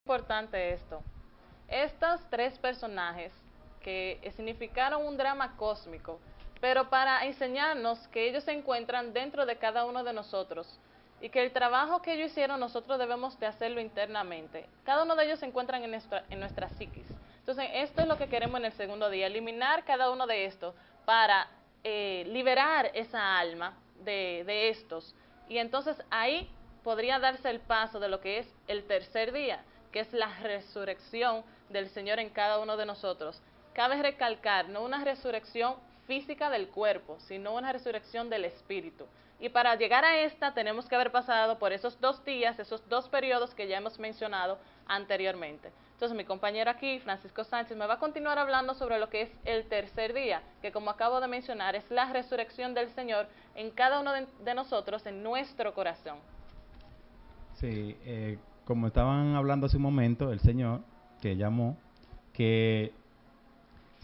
Importante esto. Estos tres personajes que significaron un drama cósmico, pero para enseñarnos que ellos se encuentran dentro de cada uno de nosotros y que el trabajo que ellos hicieron nosotros debemos de hacerlo internamente. Cada uno de ellos se encuentran en nuestra psiquis. Entonces, esto es lo que queremos en el segundo día, eliminar cada uno de estos para liberar esa alma de estos. Y entonces ahí podría darse el paso de lo que es el tercer día, que es la resurrección del Señor en cada uno de nosotros. Cabe recalcar, no una resurrección física del cuerpo, sino una resurrección del espíritu. Y para llegar a esta tenemos que haber pasado por esos 2 días, esos 2 periodos que ya hemos mencionado anteriormente. Entonces mi compañero aquí, Francisco Sánchez, me va a continuar hablando sobre lo que es el tercer día, que como acabo de mencionar es la resurrección del Señor en cada uno de nosotros, en nuestro corazón. Sí, como estaban hablando hace un momento, el Señor que llamó, que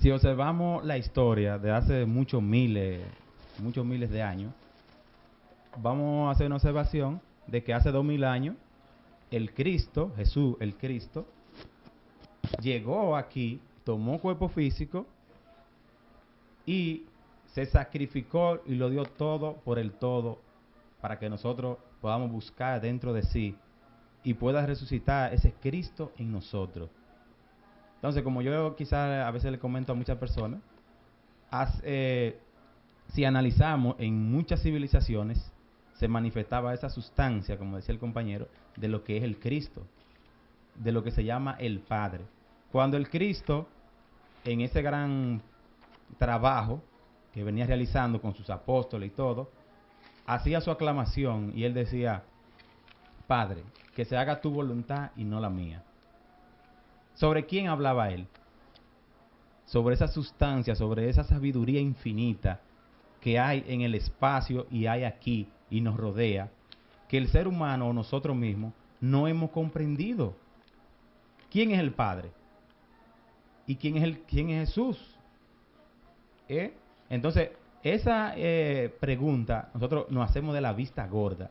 si observamos la historia de hace muchos miles de años, vamos a hacer una observación de que hace 2000 años el Cristo, Jesús, el Cristo, llegó aquí, tomó cuerpo físico y se sacrificó y lo dio todo por el todo para que nosotros podamos buscar dentro de sí y pueda resucitar ese Cristo en nosotros. Entonces, como yo quizás a veces le comento a muchas personas, si analizamos en muchas civilizaciones, se manifestaba esa sustancia, como decía el compañero, de lo que es el Cristo, de lo que se llama el Padre. Cuando el Cristo, en ese gran trabajo que venía realizando con sus apóstoles y todo, hacía su aclamación y él decía: Padre, que se haga tu voluntad y no la mía. ¿Sobre quién hablaba él? Sobre esa sustancia, sobre esa sabiduría infinita que hay en el espacio y hay aquí y nos rodea, que el ser humano o nosotros mismos no hemos comprendido. ¿Quién es el Padre? ¿Y quién es Jesús? Entonces, esa pregunta nosotros nos hacemos de la vista gorda.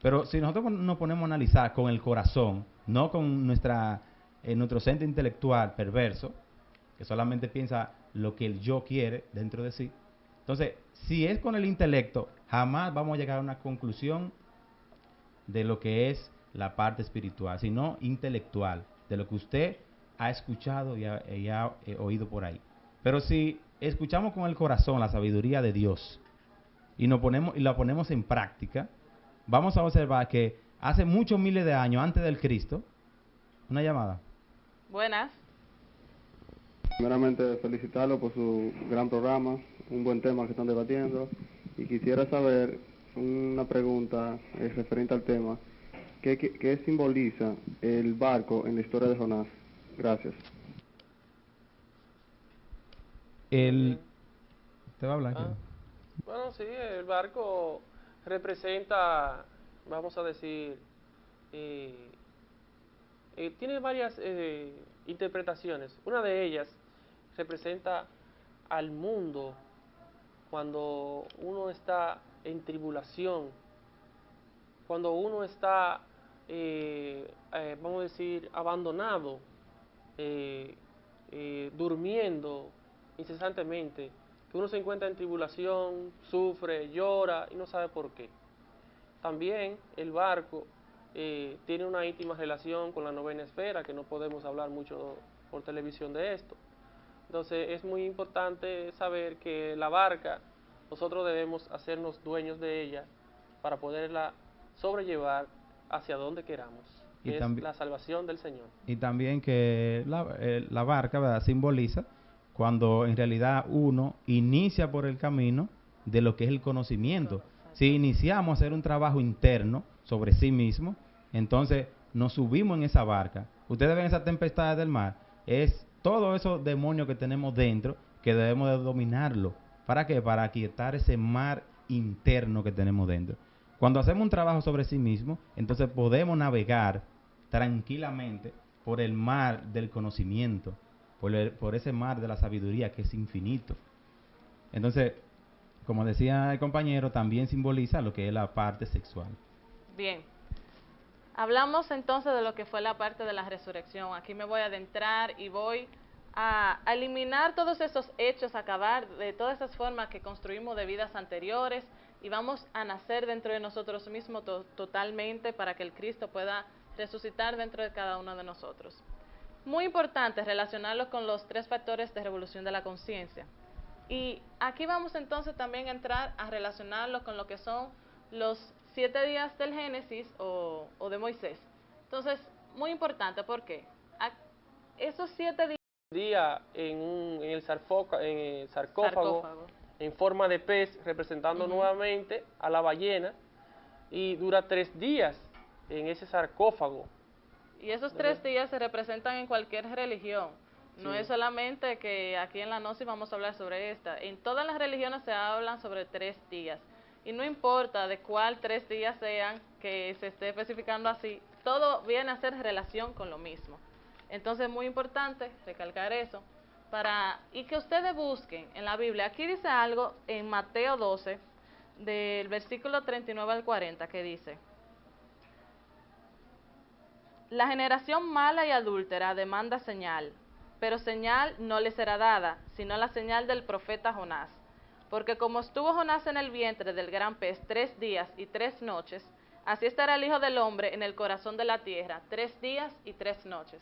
Pero si nosotros nos ponemos a analizar con el corazón, no con nuestro centro intelectual perverso, que solamente piensa lo que el yo quiere dentro de sí, entonces, si es con el intelecto, jamás vamos a llegar a una conclusión de lo que es la parte espiritual, sino intelectual, de lo que usted ha escuchado y ha oído por ahí. Pero si escuchamos con el corazón la sabiduría de Dios y la ponemos en práctica, vamos a observar que hace muchos miles de años antes del Cristo, una llamada. Buenas. Primeramente, felicitarlo por su gran programa, un buen tema que están debatiendo. Y quisiera saber una pregunta referente al tema. ¿Qué simboliza el barco en la historia de Jonás? Gracias. Muy El, bien. ¿Te va a hablar? Ah, bueno, sí, el barco representa, vamos a decir, eh, tiene varias interpretaciones. Una de ellas representa al mundo cuando uno está en tribulación, cuando uno está, vamos a decir, abandonado, eh, durmiendo incesantemente, que uno se encuentra en tribulación, sufre, llora y no sabe por qué. También el barco tiene una íntima relación con la novena esfera, que no podemos hablar mucho por televisión de esto. Entonces es muy importante saber que la barca, nosotros debemos hacernos dueños de ella para poderla sobrellevar hacia donde queramos, Y, que es tambi- la salvación del Señor. y también que la barca, ¿verdad?, simboliza cuando en realidad uno inicia por el camino de lo que es el conocimiento. Si iniciamos a hacer un trabajo interno sobre sí mismo, entonces nos subimos en esa barca. Ustedes ven esa tempestad del mar, es todo esos demonios que tenemos dentro que debemos de dominarlo. ¿Para qué? Para aquietar ese mar interno que tenemos dentro. Cuando hacemos un trabajo sobre sí mismo, entonces podemos navegar tranquilamente por el mar del conocimiento, por ese mar de la sabiduría que es infinito. Entonces, como decía el compañero, también simboliza lo que es la parte sexual. Bien. Hablamos entonces de lo que fue la parte de la resurrección. Aquí me voy a adentrar y voy a eliminar todos esos hechos, acabar de todas esas formas que construimos de vidas anteriores y vamos a nacer dentro de nosotros mismos totalmente para que el Cristo pueda resucitar dentro de cada uno de nosotros. Muy importante relacionarlo con los 3 factores de revolución de la conciencia. Y aquí vamos entonces también a entrar a relacionarlo con lo que son los 7 días del Génesis o de Moisés. Entonces, muy importante, ¿por qué? Esos 7 días... En el sarcófago, en forma de pez, representando nuevamente a la ballena, y dura 3 días en ese sarcófago. Y esos 3 días se representan en cualquier religión. No es solamente que aquí en la Gnosis vamos a hablar sobre esta. En todas las religiones se hablan sobre 3 días. Y no importa de cuál 3 días sean, que se esté especificando así, todo viene a ser relación con lo mismo. Entonces es muy importante recalcar eso. Y que ustedes busquen en la Biblia. Aquí dice algo en Mateo 12, del versículo 39 al 40, que dice: la generación mala y adúltera demanda señal, pero señal no le será dada, sino la señal del profeta Jonás. Porque como estuvo Jonás en el vientre del gran pez 3 días y 3 noches, así estará el Hijo del Hombre en el corazón de la tierra 3 días y 3 noches.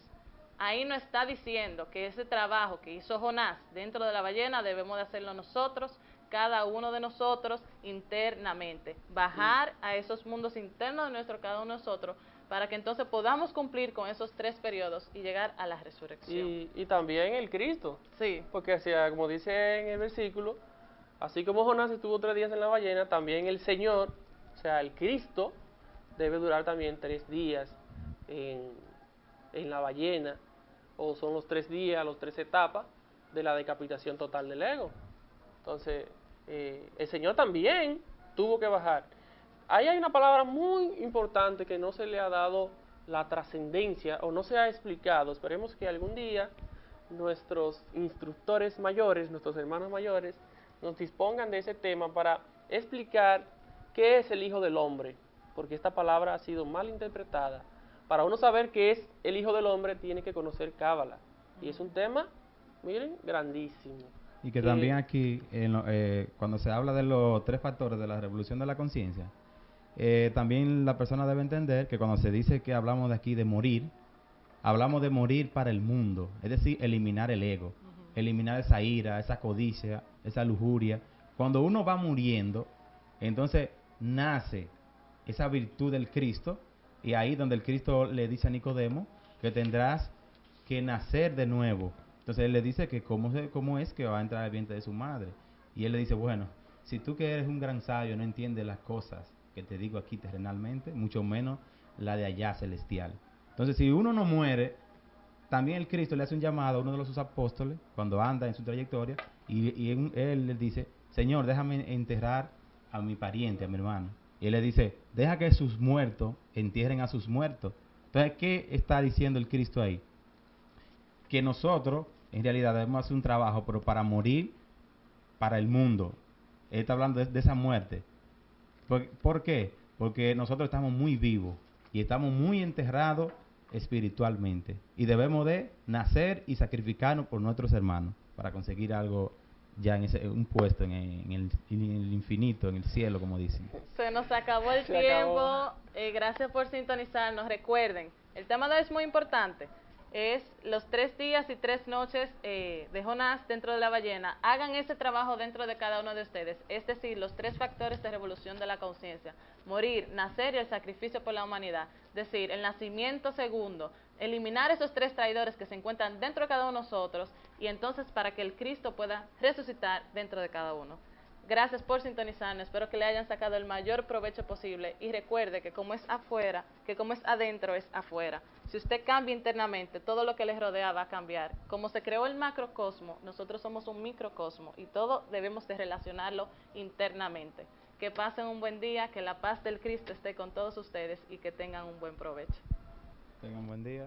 Ahí no está diciendo que ese trabajo que hizo Jonás dentro de la ballena debemos de hacerlo nosotros, cada uno de nosotros internamente. Bajar a esos mundos internos de nuestro cada uno de nosotros para que entonces podamos cumplir con esos 3 periodos y llegar a la resurrección. Y también el Cristo. Sí. Porque, o sea, como dice en el versículo, así como Jonás estuvo 3 días en la ballena, también el Señor, o sea, el Cristo, debe durar también 3 días en la ballena, o son los 3 días, las 3 etapas de la decapitación total del ego. Entonces, el Señor también tuvo que bajar. Ahí hay una palabra muy importante que no se le ha dado la trascendencia o no se ha explicado. Esperemos que algún día nuestros instructores mayores, nuestros hermanos mayores, nos dispongan de ese tema para explicar qué es el Hijo del Hombre, porque esta palabra ha sido mal interpretada. Para uno saber qué es el Hijo del Hombre, tiene que conocer Cábala. Y es un tema, miren, grandísimo. Y que también aquí, cuando se habla de los 3 factores de la revolución de la conciencia, también la persona debe entender que cuando se dice que hablamos de aquí de morir, hablamos de morir para el mundo, es decir, eliminar el ego, eliminar esa ira, esa codicia, esa lujuria. Cuando uno va muriendo, entonces nace esa virtud del Cristo, y ahí donde el Cristo le dice a Nicodemo que tendrás que nacer de nuevo. Entonces él le dice que cómo es que va a entrar al vientre de su madre. Y él le dice, bueno, si tú que eres un gran sabio no entiendes las cosas que te digo aquí terrenalmente, mucho menos la de allá celestial. Entonces si uno no muere, también el Cristo le hace un llamado a uno de sus apóstoles cuando anda en su trayectoria y él le dice, Señor, déjame enterrar a mi pariente, a mi hermano. Y él le dice, deja que sus muertos entierren a sus muertos. Entonces, ¿qué está diciendo el Cristo ahí? Que nosotros, en realidad, debemos hacer un trabajo, pero para morir para el mundo. Él está hablando de esa muerte. ¿Por qué? Porque nosotros estamos muy vivos y estamos muy enterrados espiritualmente. Y debemos de nacer y sacrificarnos por nuestros hermanos para conseguir algo ya un puesto en el infinito, en el cielo, como dicen. Se nos acabó el tiempo. Gracias por sintonizarnos. Recuerden, el tema de hoy es muy importante. Es los 3 días y 3 noches de Jonás dentro de la ballena. Hagan ese trabajo dentro de cada uno de ustedes. Es decir, los 3 factores de revolución de la conciencia. Morir, nacer y el sacrificio por la humanidad. Es decir, el nacimiento segundo. Eliminar esos 3 traidores que se encuentran dentro de cada uno de nosotros. Y entonces para que el Cristo pueda resucitar dentro de cada uno. Gracias por sintonizarnos, espero que le hayan sacado el mayor provecho posible y recuerde que como es afuera, que como es adentro es afuera. Si usted cambia internamente, todo lo que les rodea va a cambiar. Como se creó el macrocosmo, nosotros somos un microcosmo y todo debemos de relacionarlo internamente. Que pasen un buen día, que la paz del Cristo esté con todos ustedes y que tengan un buen provecho. Tengan un buen día.